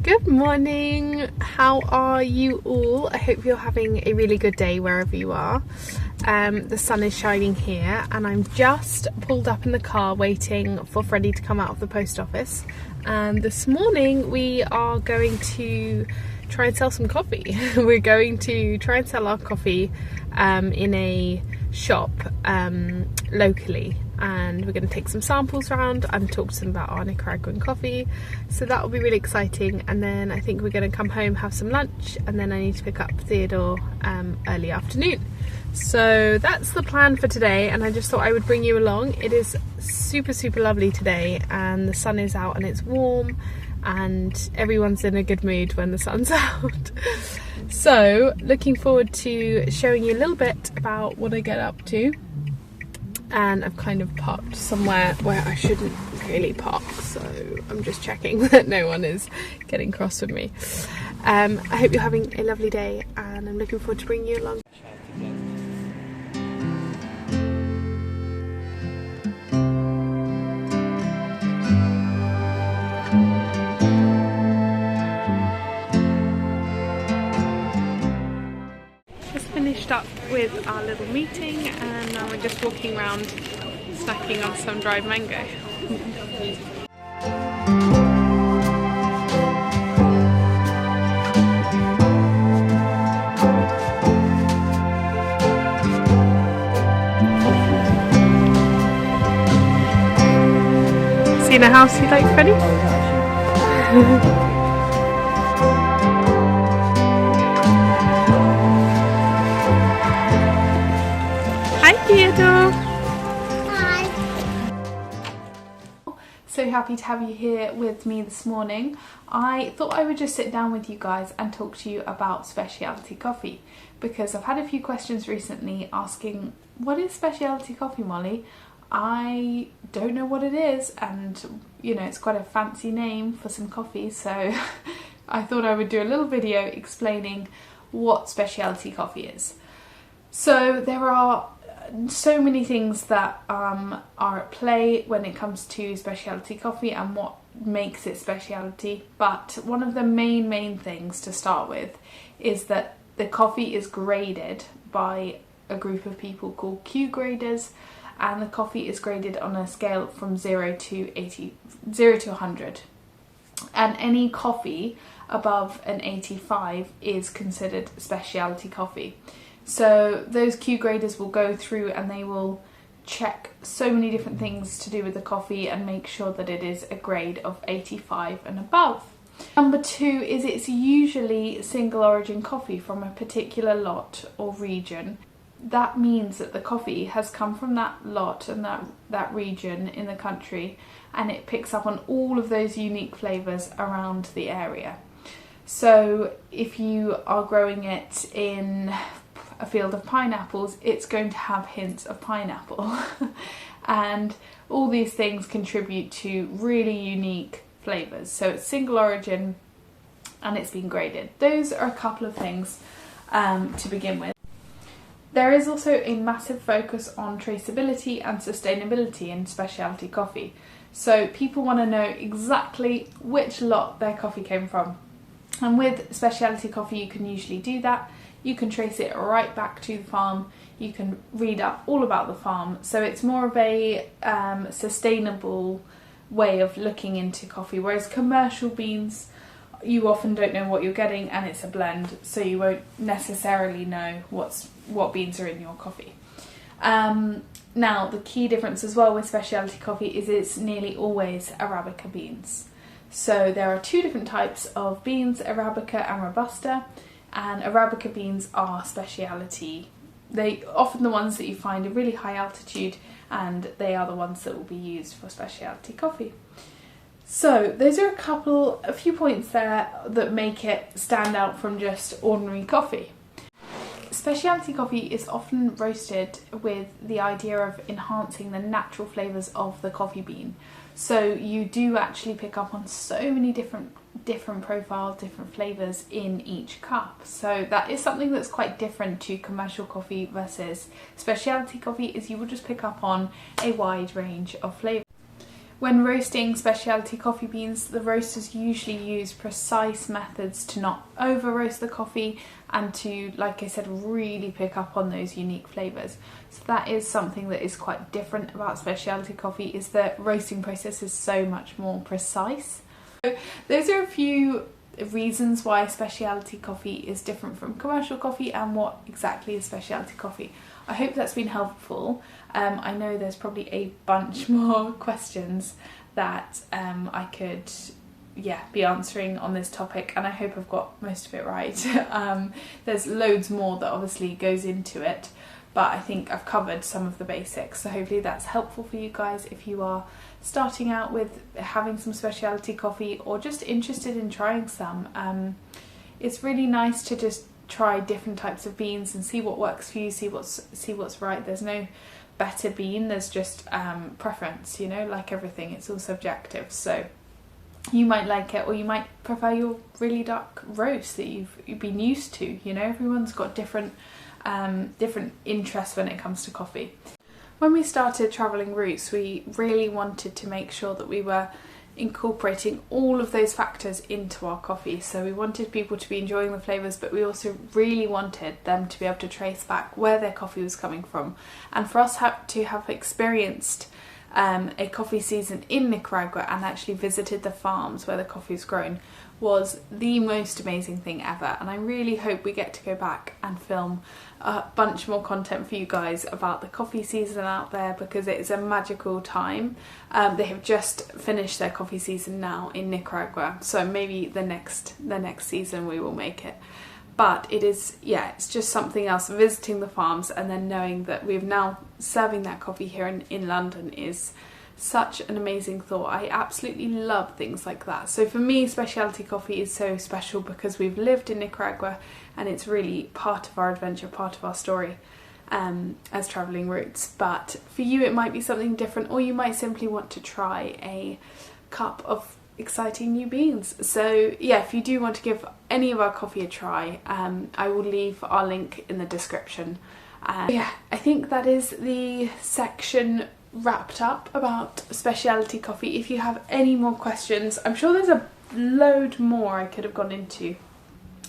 Good morning, how are you all? I hope you're having a really good day wherever you are. The sun is shining here and I'm just pulled up in the car waiting for Freddie to come out of the post office, and this morning we are going to try and sell some coffee. We're going to try and sell our coffee in a shop locally, and we're going to take some samples around and talk to them about our Nicaraguan coffee, so that will be really exciting. And then I think we're going to come home, have some lunch, and then I need to pick up Theodore early afternoon. So that's the plan for today, and I just thought I would bring you along. It is super lovely today and the sun is out and it's warm and everyone's in a good mood when the sun's out. So looking forward to showing you a little bit about what I get up to. And I've kind of parked somewhere where I shouldn't really park, so I'm just checking that no one is getting cross with me. I hope you're having a lovely day and I'm looking forward to bringing you along. Finished up with our little meeting and now we're just walking around snacking on some dried mango. Seen a house you like, Freddie? Theodore. Hi. So happy to have you here with me this morning. I thought I would just sit down with you guys and talk to you about specialty coffee, because I've had a few questions recently asking, what is specialty coffee, Molly? I don't know what it is, and you know, it's quite a fancy name for some coffee, so I thought I would do a little video explaining what specialty coffee is. So there are so many things that are at play when it comes to specialty coffee and what makes it specialty, but one of the main things to start with is that the coffee is graded by a group of people called Q graders, and the coffee is graded on a scale from 0 to 100, and any coffee above an 85 is considered specialty coffee. So those Q graders will go through and they will check so many different things to do with the coffee and make sure that it is a grade of 85 and above. Number 2 is it's usually single origin coffee from a particular lot or region. That means that the coffee has come from that lot and that region in the country, and it picks up on all of those unique flavours around the area. So if you are growing it in a field of pineapples, it's going to have hints of pineapple and all these things contribute to really unique flavours. So it's single origin and it's been graded. Those are a couple of things to begin with. There is also a massive focus on traceability and sustainability in specialty coffee. So people want to know exactly which lot their coffee came from. And with specialty coffee you can usually do that. You can trace it right back to the farm, you can read up all about the farm, so it's more of a sustainable way of looking into coffee, whereas commercial beans, you often don't know what you're getting and it's a blend, so you won't necessarily know what beans are in your coffee. Now the key difference as well with specialty coffee is it's nearly always Arabica beans. So there are 2 different types of beans, Arabica and Robusta. And Arabica beans are specialty. They often the ones that you find are really high altitude, and they are the ones that will be used for specialty coffee. So those are a few points there that make it stand out from just ordinary coffee. Specialty coffee is often roasted with the idea of enhancing the natural flavours of the coffee bean. So you do actually pick up on so many different profiles, different flavours in each cup. So that is something that's quite different to commercial coffee versus specialty coffee, is you will just pick up on a wide range of flavours. When roasting specialty coffee beans, the roasters usually use precise methods to not over roast the coffee and to, like I said, really pick up on those unique flavours. So that is something that is quite different about specialty coffee, is the roasting process is so much more precise. So those are a few reasons why specialty coffee is different from commercial coffee and what exactly is specialty coffee. I hope that's been helpful. I know there's probably a bunch more questions that I could be answering on this topic, and I hope I've got most of it right. There's loads more that obviously goes into it, but I think I've covered some of the basics, so hopefully that's helpful for you guys if you are starting out with having some specialty coffee or just interested in trying some. It's really nice to just try different types of beans and see what works for you, see what's right. There's no better bean, there's just preference, you know, like everything, it's all subjective. So you might like it, or you might prefer your really dark roast that you've been used to. You know, everyone's got different interests when it comes to coffee. When we started Travelling Roots, we really wanted to make sure that we were incorporating all of those factors into our coffee. So we wanted people to be enjoying the flavours, but we also really wanted them to be able to trace back where their coffee was coming from. And for us to have experienced a coffee season in Nicaragua and actually visited the farms where the coffee is grown was the most amazing thing ever. And I really hope we get to go back and film a bunch more content for you guys about the coffee season out there, because it is a magical time. They have just finished their coffee season now in Nicaragua, so maybe the next season we will make it. But it is, it's just something else, visiting the farms and then knowing that we're now serving that coffee here in London is such an amazing thought. I absolutely love things like that. So for me, specialty coffee is so special because we've lived in Nicaragua and it's really part of our adventure, part of our story as Travelling Roots. But for you it might be something different, or you might simply want to try a cup of exciting new beans. So if you do want to give any of our coffee a try, I will leave our link in the description. I think that is the section wrapped up about specialty coffee. If you have any more questions, I'm sure there's a load more I could have gone into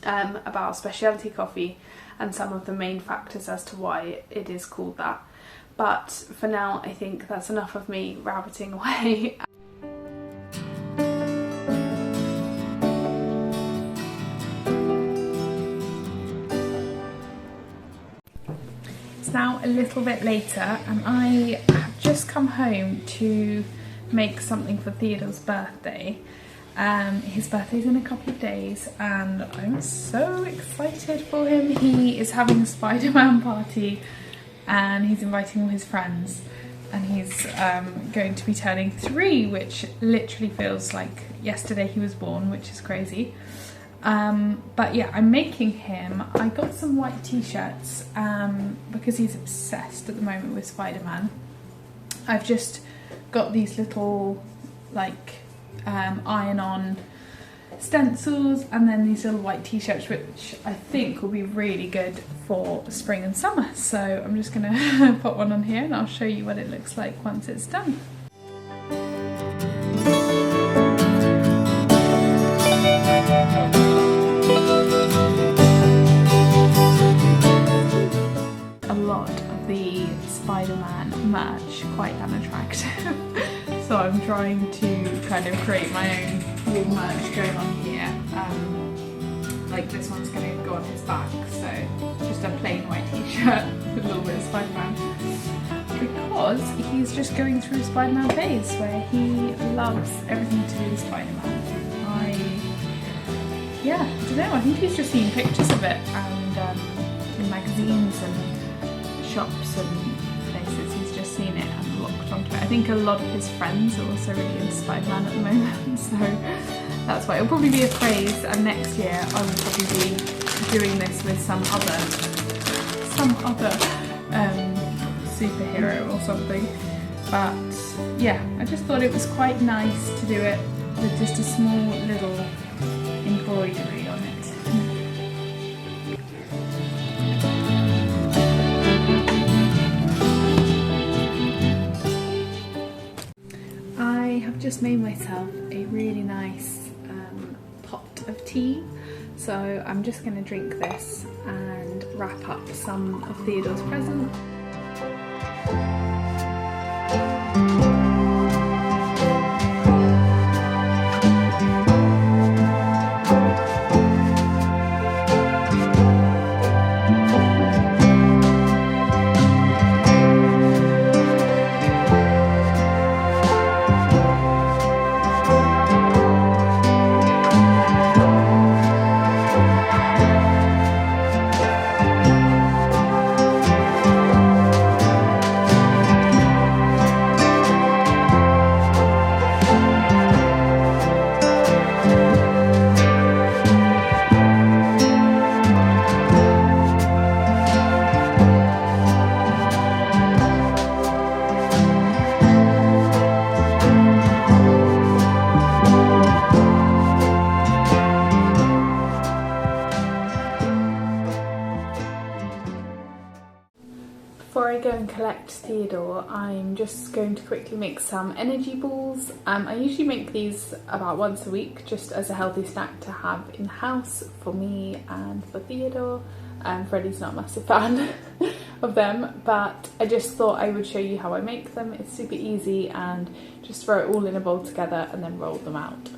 about specialty coffee and some of the main factors as to why it is called that, but for now I think that's enough of me rabbiting away. It's now a little bit later and I have just come home to make something for Theodore's birthday. His birthday's in a couple of days and I'm so excited for him. He is having a Spider-Man party and he's inviting all his friends, and he's going to be turning 3, which literally feels like yesterday he was born, which is crazy. But yeah, I'm making him. I got some white t-shirts because he's obsessed at the moment with Spider-Man. I've just got these little like iron-on stencils and then these little white t-shirts, which I think will be really good for spring and summer. So I'm just gonna put one on here and I'll show you what it looks like once it's done. A lot of the Spider-Man merch quite unattractive. So I'm trying to kind of create my own little merch going on here. Like this one's going to go on his back, so just a plain white t-shirt with a little bit of Spider-Man. Because he's just going through a Spider-Man phase where he loves everything to do with Spider-Man. I don't know, I think he's just seen pictures of it and in magazines and shops and places. He's just seen it and locked onto it. I think a lot of his friends are also really into Spider-Man at the moment, so that's why it'll probably be a craze, and next year I will probably be doing this with some other superhero or something. But yeah, I just thought it was quite nice to do it with just a small little embroidery on it. I just made myself a really nice pot of tea. So I'm just going to drink this and wrap up some of Theodore's presents. Before I go and collect Theodore, I'm just going to quickly make some energy balls. I usually make these about once a week just as a healthy snack to have in the house for me and for Theodore. Freddie's not a massive fan of them, but I just thought I would show you how I make them. It's super easy, and just throw it all in a bowl together and then roll them out.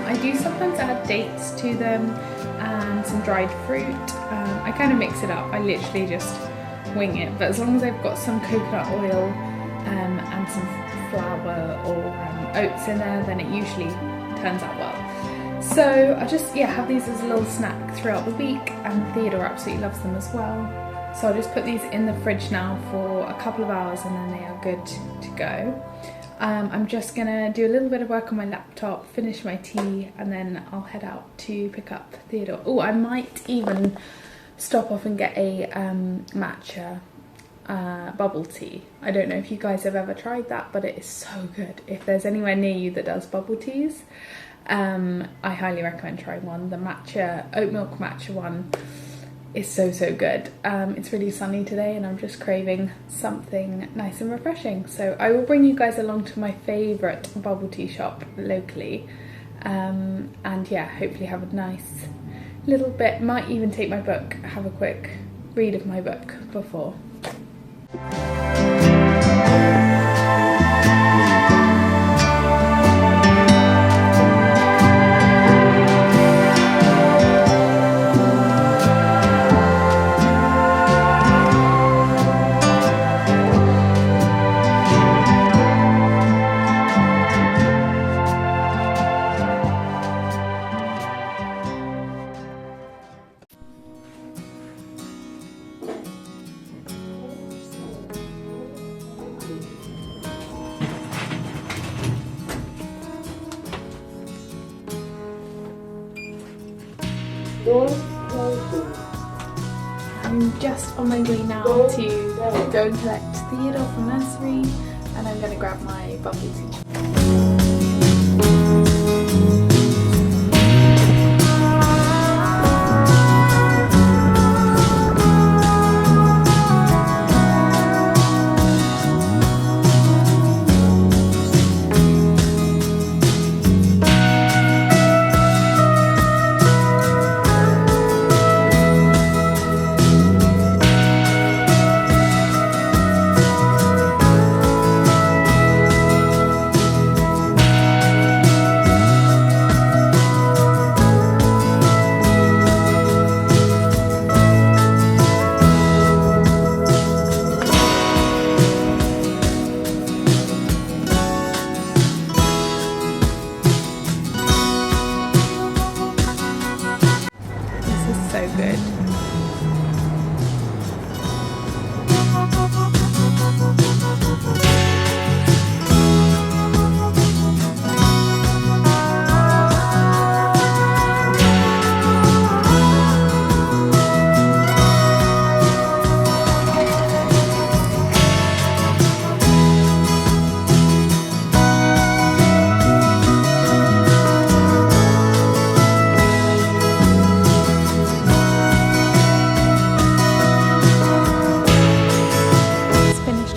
I do sometimes add dates to them and some dried fruit. I kind of mix it up, I literally just wing it, but as long as I've got some coconut oil and some flour or oats in there, then it usually turns out well. So I just have these as a little snack throughout the week, and Theodore absolutely loves them as well. So I'll just put these in the fridge now for a couple of hours and then they are good to go. I'm just gonna do a little bit of work on my laptop, finish my tea, and then I'll head out to pick up Theodore. Oh, I might even stop off and get a matcha bubble tea. I don't know if you guys have ever tried that, but it is so good. If there's anywhere near you that does bubble teas, I highly recommend trying one. The matcha, oat milk matcha one is so good. It's really sunny today and I'm just craving something nice and refreshing. So I will bring you guys along to my favourite bubble tea shop locally, and yeah, hopefully have a nice little bit, might even take my book, have a quick read of my book before. I'm just on my way now to go and collect Theodore from nursery, and I'm going to grab my bubble tea.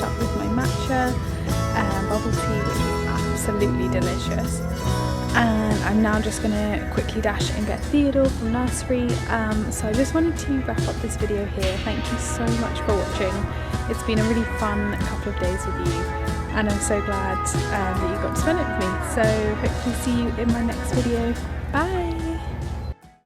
up with my matcha bubble tea, which is absolutely delicious. And I'm now just going to quickly dash and get Theodore from nursery. So I just wanted to wrap up this video here. Thank you so much for watching. It's been a really fun couple of days with you, and I'm so glad that you got to spend it with me. So hopefully see you in my next video. Bye!